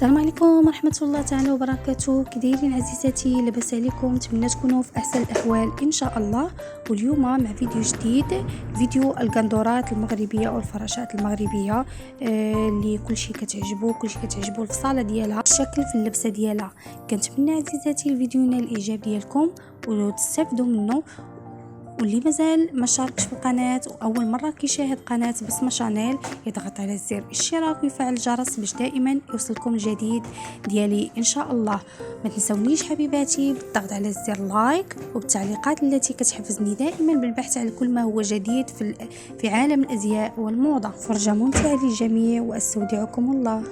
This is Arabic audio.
السلام عليكم ورحمة الله تعالى وبركاته. كدايرين عزيزاتي؟ لاباس عليكم؟ نتمنى تكونوا في احسن الاحوال ان شاء الله. واليوم مع فيديو جديد، فيديو القندورات المغربيه والفراشات المغربيه اللي كلشي كتعجبو الفصاله ديالها، الشكل في اللبسه ديالها. كنتمنى عزيزاتي الفيديو ينال الاعجاب ديالكم وتستافدوا منه. واللي مازال ما شاركش في القناه واول مره كيشاهد قناه بسمه شانيل يضغط على زر الاشتراك ويفعل الجرس باش دائما يوصلكم الجديد ديالي ان شاء الله. ما تنسونيش حبيباتي بالضغط على زر لايك وبالتعليقات التي كتحفزني دائما بالبحث على كل ما هو جديد في عالم الازياء والموضه. فرجه ممتعه للجميع واستودعكم الله.